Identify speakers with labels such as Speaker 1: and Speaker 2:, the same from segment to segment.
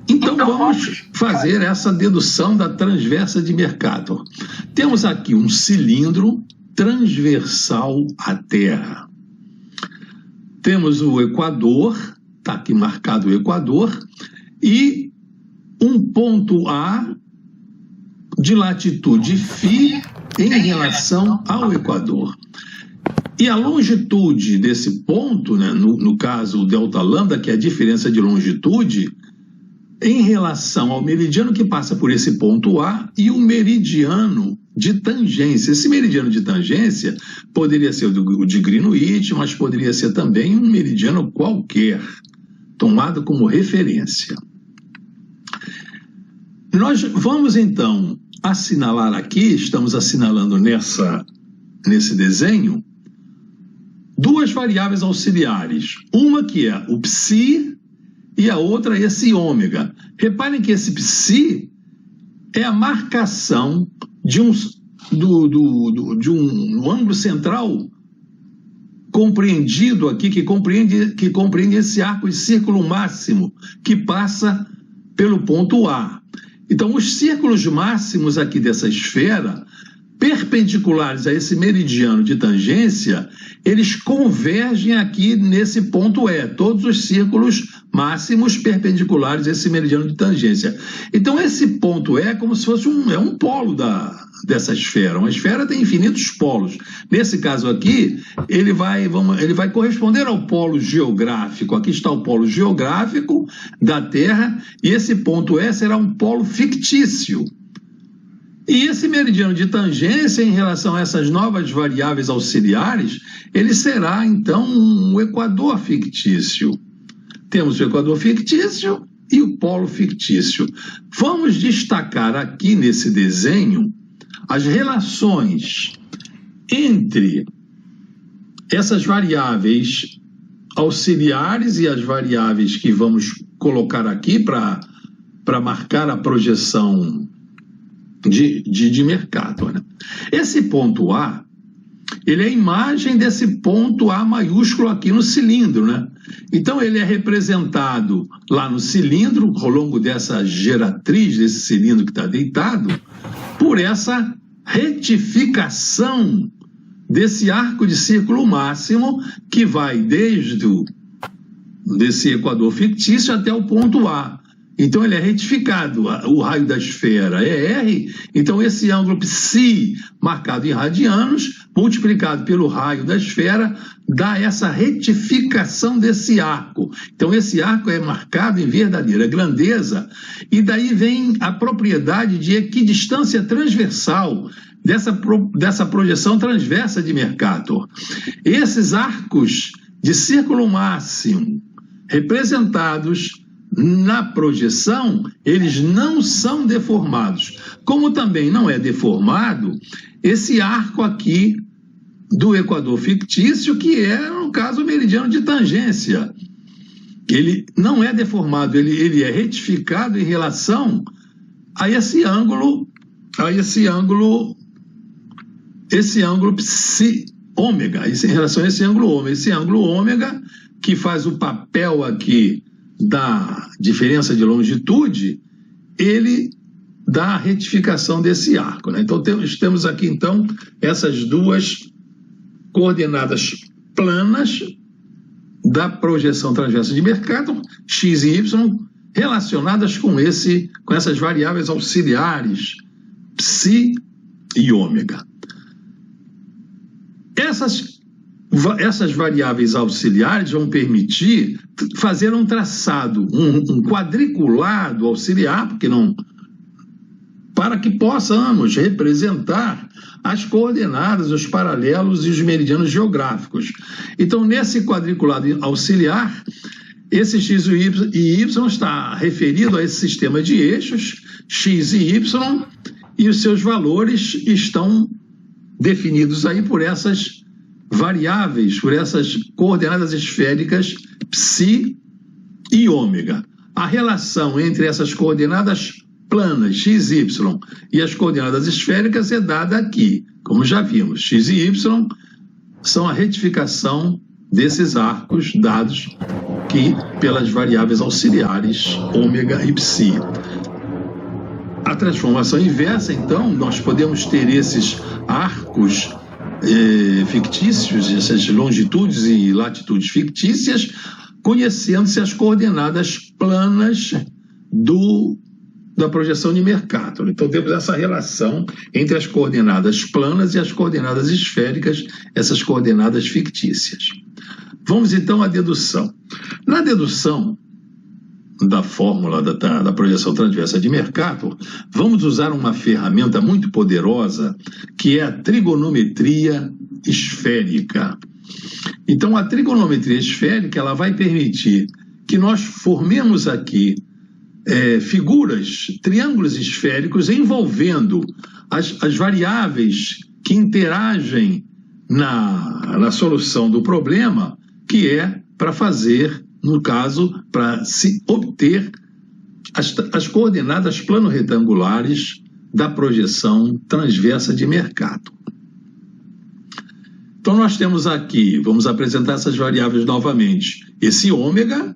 Speaker 1: Então vamos fazer essa dedução da transversa de Mercator. Temos aqui um cilindro transversal à Terra. Temos o Equador, está aqui marcado o Equador, e um ponto A de latitude φ em relação ao Equador. E a longitude desse ponto, né, no caso o delta lambda, que é a diferença de longitude, em relação ao meridiano que passa por esse ponto A e o meridiano de tangência. Esse meridiano de tangência poderia ser o de Greenwich, mas poderia ser também um meridiano qualquer, tomado como referência. Nós vamos então assinalar aqui, estamos assinalando nesse desenho, duas variáveis auxiliares. Uma que é o psi e a outra esse ômega. Reparem que esse psi é a marcação de um ângulo central compreendido aqui, que compreende esse arco de círculo máximo que passa pelo ponto A. Então, os círculos máximos aqui dessa esfera, perpendiculares a esse meridiano de tangência, eles convergem aqui nesse ponto E, todos os círculos máximos perpendiculares a esse meridiano de tangência. Então, esse ponto E é como se fosse um polo dessa esfera. Uma esfera tem infinitos polos. Nesse caso aqui, ele vai corresponder ao polo geográfico. Aqui está o polo geográfico da Terra, e esse ponto E será um polo fictício. E esse meridiano de tangência, em relação a essas novas variáveis auxiliares, ele será, então, um equador fictício. Temos o equador fictício e o polo fictício. Vamos destacar aqui nesse desenho as relações entre essas variáveis auxiliares e as variáveis que vamos colocar aqui para marcar a projeção de Mercator, né? Esse ponto A, ele é a imagem desse ponto A maiúsculo aqui no cilindro, né? Então ele é representado lá no cilindro, ao longo dessa geratriz desse cilindro que está deitado, por essa retificação desse arco de círculo máximo que vai desse equador fictício até o ponto A. Então ele é retificado, o raio da esfera é R, então esse ângulo psi marcado em radianos, multiplicado pelo raio da esfera, dá essa retificação desse arco. Então esse arco é marcado em verdadeira grandeza, e daí vem a propriedade de equidistância transversal dessa projeção transversa de Mercator. Esses arcos de círculo máximo representados na projeção, eles não são deformados. Como também não é deformado esse arco aqui do equador fictício, que é, no caso, o meridiano de tangência. Ele não é deformado, ele é retificado em relação a esse ângulo psi ômega, em relação a esse ângulo ômega. Esse ângulo ômega que faz o papel aqui da diferença de longitude, ele dá a retificação desse arco, né? Então temos aqui então essas duas coordenadas planas da projeção transversa de Mercator, x e y, relacionadas com essas variáveis auxiliares psi e ômega. Essas variáveis auxiliares vão permitir fazer um traçado, um quadriculado auxiliar, para que possamos representar as coordenadas, os paralelos e os meridianos geográficos. Então, nesse quadriculado auxiliar, esse x e y está referido a esse sistema de eixos, x e y, e os seus valores estão definidos aí por essas variáveis, por essas coordenadas esféricas psi e ômega. A relação entre essas coordenadas planas, x e y, e as coordenadas esféricas é dada aqui. Como já vimos, x e y são a retificação desses arcos dados pelas variáveis auxiliares ômega e psi. A transformação inversa, então, nós podemos ter esses arcos fictícios, essas longitudes e latitudes fictícias, conhecendo-se as coordenadas planas da projeção de Mercator. Então, temos essa relação entre as coordenadas planas e as coordenadas esféricas, essas coordenadas fictícias. Vamos, então, à dedução. Na dedução da fórmula da projeção transversa de Mercator, vamos usar uma ferramenta muito poderosa, que é a trigonometria esférica. Então, a trigonometria esférica ela vai permitir que nós formemos aqui figuras, triângulos esféricos envolvendo as variáveis que interagem na solução do problema, que é para fazer, no caso, para se obter as coordenadas plano-retangulares da projeção transversa de Mercator. Então, nós temos aqui, vamos apresentar essas variáveis novamente, esse ômega,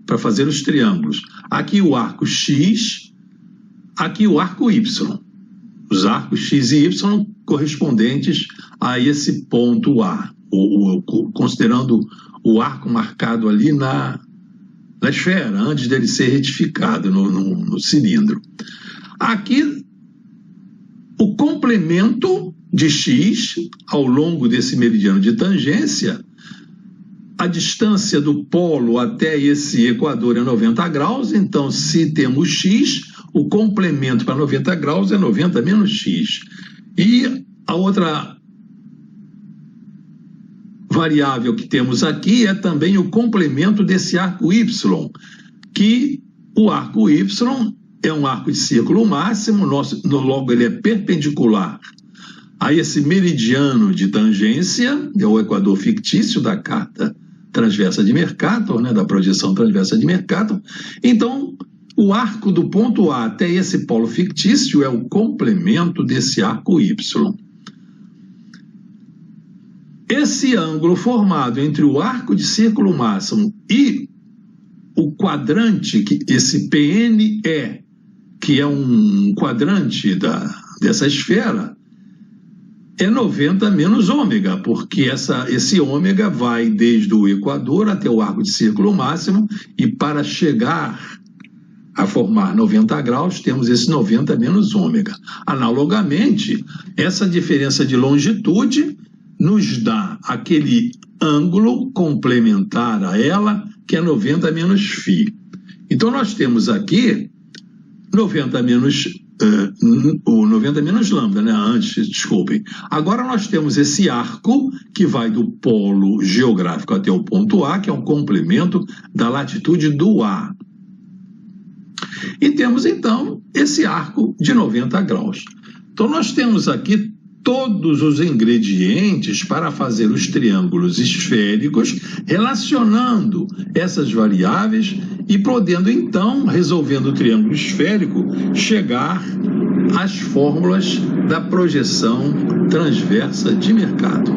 Speaker 1: para fazer os triângulos. Aqui o arco X, aqui o arco Y. Os arcos X e Y correspondentes a esse ponto A, considerando o arco marcado ali na esfera, antes dele ser retificado no cilindro. Aqui, o complemento de X ao longo desse meridiano de tangência. A distância do polo até esse equador é 90 graus, então se temos X, o complemento para 90 graus é 90 menos X. E a outra variável que temos aqui é também o complemento desse arco Y, que o arco Y é um arco de círculo máximo, logo ele é perpendicular a esse meridiano de tangência, é o equador fictício da carta transversa de Mercator, da projeção transversa de Mercator. Então, o arco do ponto A até esse polo fictício é o complemento desse arco Y. Esse ângulo formado entre o arco de círculo máximo e o quadrante, esse PNE, que é um quadrante dessa esfera, é 90 menos ômega, porque esse ômega vai desde o equador até o arco de círculo máximo, e para chegar a formar 90 graus, temos esse 90 menos ômega. Analogamente, essa diferença de longitude nos dá aquele ângulo complementar a ela, que é 90 menos φ. Então, nós temos aqui 90 menos lambda, antes, desculpem. Agora nós temos esse arco que vai do polo geográfico até o ponto A, que é um complemento da latitude do A. E temos, então, esse arco de 90 graus. Então, nós temos aqui todos os ingredientes para fazer os triângulos esféricos, relacionando essas variáveis e podendo, então, resolvendo o triângulo esférico, chegar às fórmulas da projeção transversa de Mercator.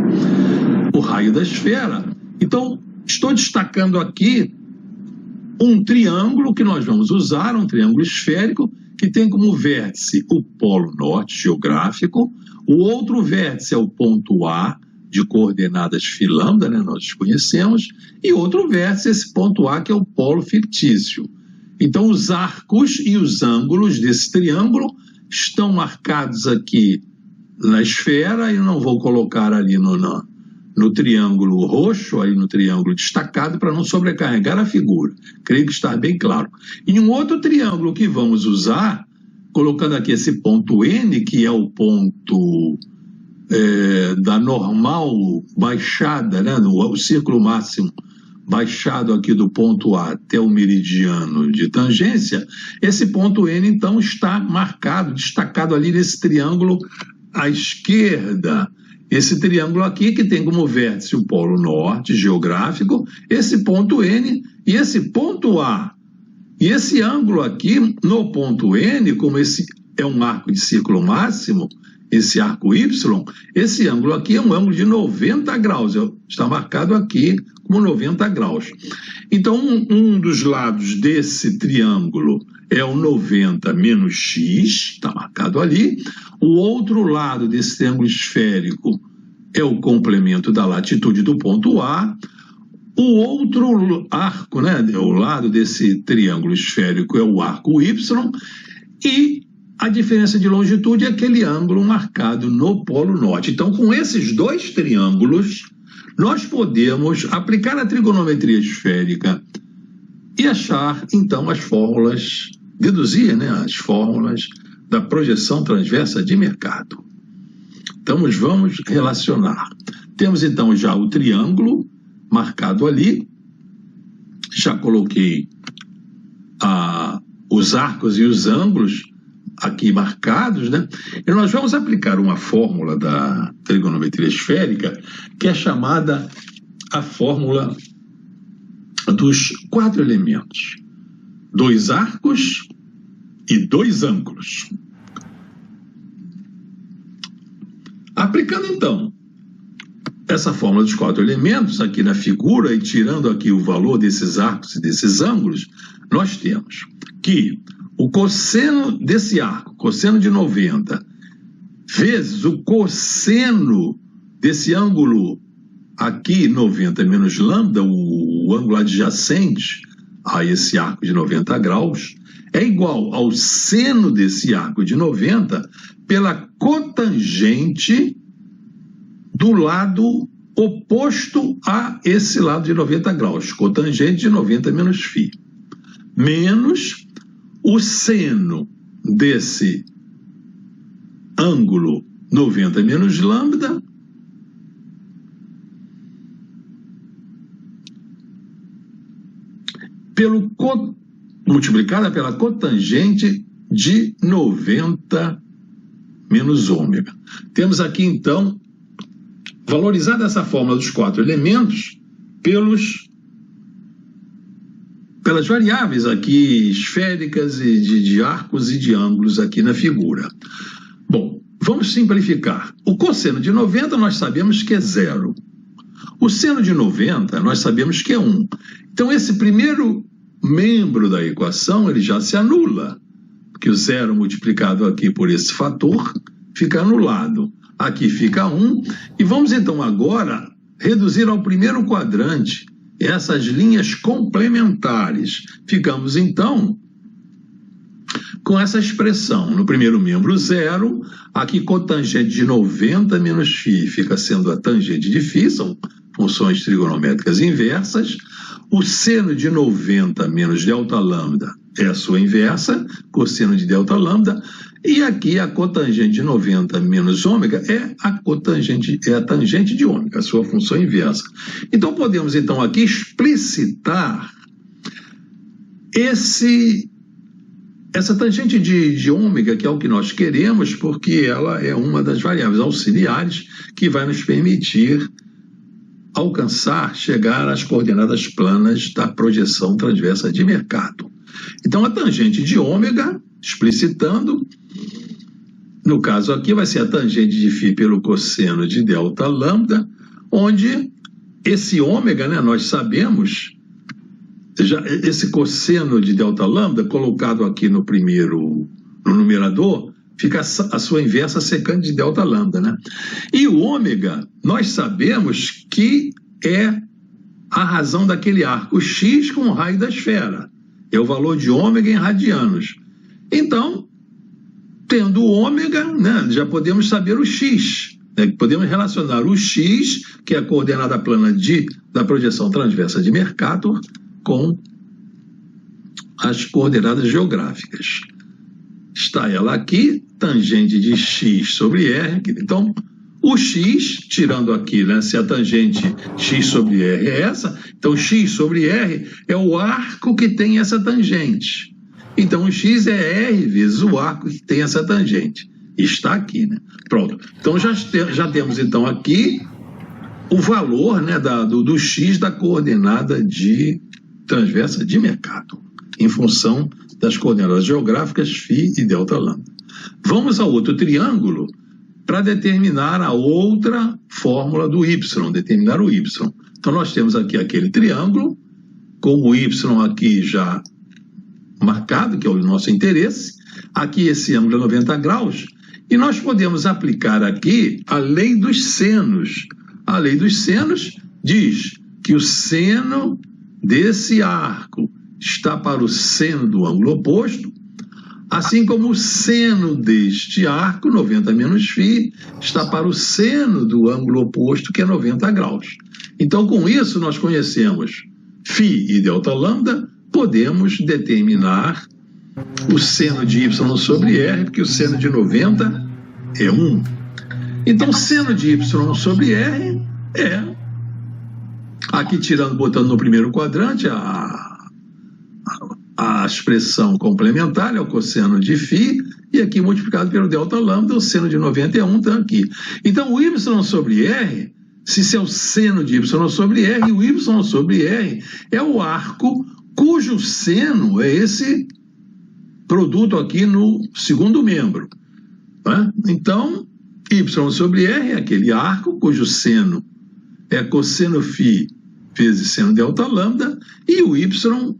Speaker 1: O raio da esfera. Então, estou destacando aqui um triângulo que nós vamos usar, um triângulo esférico, que tem como vértice o polo norte geográfico, o outro vértice é o ponto A, de coordenadas φ lambda, nós conhecemos, e outro vértice, esse ponto A, que é o polo fictício. Então, os arcos e os ângulos desse triângulo estão marcados aqui na esfera, e não vou colocar ali no triângulo roxo, aí no triângulo destacado, para não sobrecarregar a figura. Creio que está bem claro. E um outro triângulo que vamos usar, colocando aqui esse ponto N, que é o ponto da normal baixada, o círculo máximo baixado aqui do ponto A até o meridiano de tangência, esse ponto N, então, está marcado, destacado ali nesse triângulo à esquerda. Esse triângulo aqui, que tem como vértice o polo norte geográfico, esse ponto N e esse ponto A. E esse ângulo aqui, no ponto N, como esse é um arco de círculo máximo, esse arco Y, esse ângulo aqui é um ângulo de 90 graus, está marcado aqui como 90 graus. Então, um dos lados desse triângulo é o 90 menos x, está marcado ali. O outro lado desse triângulo esférico é o complemento da latitude do ponto A. O outro arco, né, o lado desse triângulo esférico é o arco Y, e a diferença de longitude é aquele ângulo marcado no Polo Norte. Então, com esses dois triângulos, nós podemos aplicar a trigonometria esférica e achar, então, as fórmulas, deduzir, né, as fórmulas da projeção transversa de Mercator. Então, vamos relacionar. Temos, então, já o triângulo marcado ali. Já coloquei os arcos e os ângulos aqui marcados, né? E nós vamos aplicar uma fórmula da trigonometria esférica que é chamada a fórmula dos 4 elementos: 2 arcos e 2 ângulos. Aplicando, então, essa fórmula dos 4 elementos aqui na figura e tirando aqui o valor desses arcos e desses ângulos, nós temos que o cosseno desse arco, cosseno de 90, vezes o cosseno desse ângulo aqui, 90 menos lambda, o ângulo adjacente a esse arco de 90 graus, é igual ao seno desse arco de 90 pela cotangente do lado oposto a esse lado de 90 graus, cotangente de 90 menos φ, menos o seno desse ângulo 90 menos lambda multiplicada pela cotangente de 90 menos ômega. Temos aqui, então, valorizada essa fórmula dos 4 elementos pelas variáveis aqui esféricas e de arcos e de ângulos aqui na figura. Bom, vamos simplificar. O cosseno de 90 nós sabemos que é 0. O seno de 90 nós sabemos que é 1. Então, esse primeiro membro da equação ele já se anula, porque o 0 multiplicado aqui por esse fator fica anulado. Aqui fica 1. E vamos, então, agora reduzir ao primeiro quadrante essas linhas complementares. Ficamos, então, com essa expressão. No primeiro membro, 0. Aqui, cotangente de 90 menos φ fica sendo a tangente de φ, são funções trigonométricas inversas. O seno de 90 menos delta lambda é a sua inversa, cosseno de delta lambda. E aqui a cotangente de 90 menos ômega é a tangente de ômega, a sua função inversa. Então, podemos, então, aqui explicitar essa tangente de ômega, que é o que nós queremos, porque ela é uma das variáveis auxiliares que vai nos permitir chegar às coordenadas planas da projeção transversa de Mercator. Então, a tangente de ômega, explicitando, no caso aqui vai ser a tangente de φ pelo cosseno de delta lambda, onde esse ômega, né, nós sabemos, esse cosseno de delta lambda, colocado aqui no numerador, fica a sua inversa secante de delta lambda, né? E o ômega, nós sabemos que é a razão daquele arco x com o raio da esfera. É o valor de ômega em radianos. Então, tendo o ômega, né, já podemos saber o x. Né? Podemos relacionar o x, que é a coordenada plana da projeção transversa de Mercator, com as coordenadas geográficas. Está ela aqui, tangente de x sobre r. Então, o x, tirando aqui, né, se a tangente x sobre r é essa, então x sobre r é o arco que tem essa tangente. Então, o x é r vezes o arco que tem essa tangente. Está aqui, né? Pronto. Então, já temos, então, aqui o valor, né, do x da coordenada de transversa de Mercator, em função das coordenadas geográficas φ e delta lambda. Vamos ao outro triângulo, para determinar a outra fórmula do y, determinar o y. Então nós temos aqui aquele triângulo, com o y aqui já marcado, que é o nosso interesse. Aqui esse ângulo é 90 graus. E nós podemos aplicar aqui a lei dos senos. A lei dos senos diz que o seno desse arco está para o seno do ângulo oposto, assim como o seno deste arco, 90 menos φ, está para o seno do ângulo oposto, que é 90 graus. Então, com isso, nós conhecemos φ e Δλ, podemos determinar o seno de y sobre r, porque o seno de 90 é 1. Então, seno de y sobre r é, aqui tirando, botando no primeiro quadrante, a expressão complementar é o cosseno de φ, e aqui multiplicado pelo Δλ, o seno de 90 é 1, está aqui. Então, o y sobre r, se isso é o seno de y sobre r, o y sobre r é o arco cujo seno é esse produto aqui no segundo membro. Né? Então, y sobre r é aquele arco cujo seno é cosseno φ vezes seno Δλ, e o y,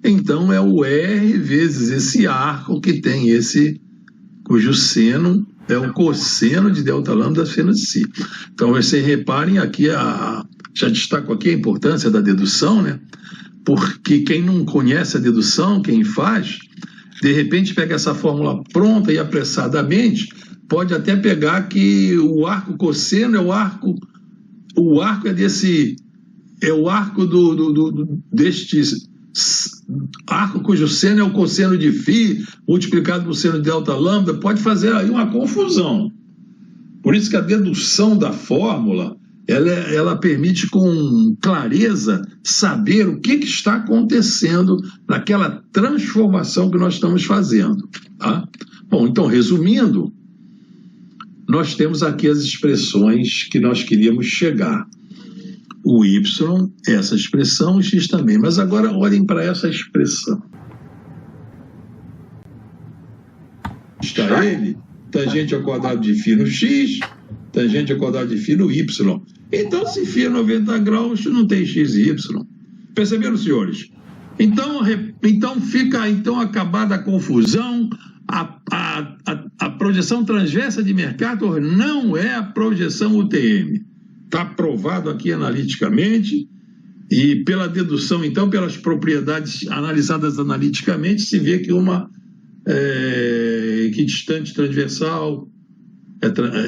Speaker 1: então, é o r vezes esse arco que tem esse, cujo seno é o cosseno de Δλ seno de si. Então, vocês reparem aqui, já destaco aqui a importância da dedução, né? Porque quem não conhece a dedução, quem faz, de repente pega essa fórmula pronta e apressadamente, pode até pegar que o arco cosseno é o arco é desse, é o arco deste arco cujo seno é o cosseno de φ multiplicado por seno de Δλ, pode fazer aí uma confusão. Por isso que a dedução da fórmula, ela permite com clareza saber o que está acontecendo naquela transformação que nós estamos fazendo. Tá? Bom, então, resumindo, nós temos aqui as expressões que nós queríamos chegar. O y, essa expressão, o x também. Mas agora olhem para essa expressão. Está ele, tangente ao quadrado de φ no x, tangente ao quadrado de φ no y. Então, se φ é 90 graus, não tem x e y. Perceberam, senhores? Então fica acabada a confusão. A projeção transversa de Mercator não é a projeção UTM. Está provado aqui analiticamente, e pela dedução, então, pelas propriedades analisadas analiticamente, se vê que uma equidistante transversal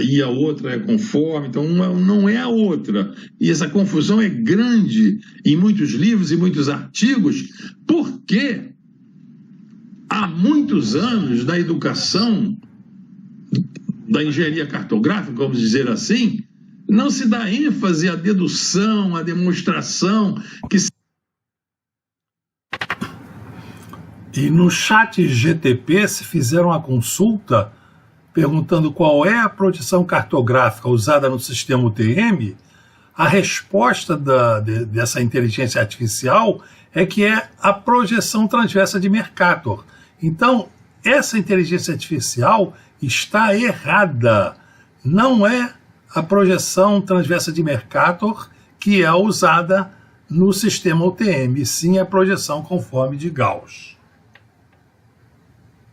Speaker 1: e a outra é conforme, então uma não é a outra. E essa confusão é grande em muitos livros e muitos artigos, porque há muitos anos da educação, da engenharia cartográfica, vamos dizer assim, não se dá ênfase à dedução, à demonstração.
Speaker 2: E no chat GTP se fizeram uma consulta perguntando qual é a projeção cartográfica usada no sistema UTM. A resposta dessa inteligência artificial é que é a projeção transversa de Mercator. Então, essa inteligência artificial está errada. Não é a projeção transversa de Mercator que é usada no sistema UTM, sim a projeção conforme de Gauss.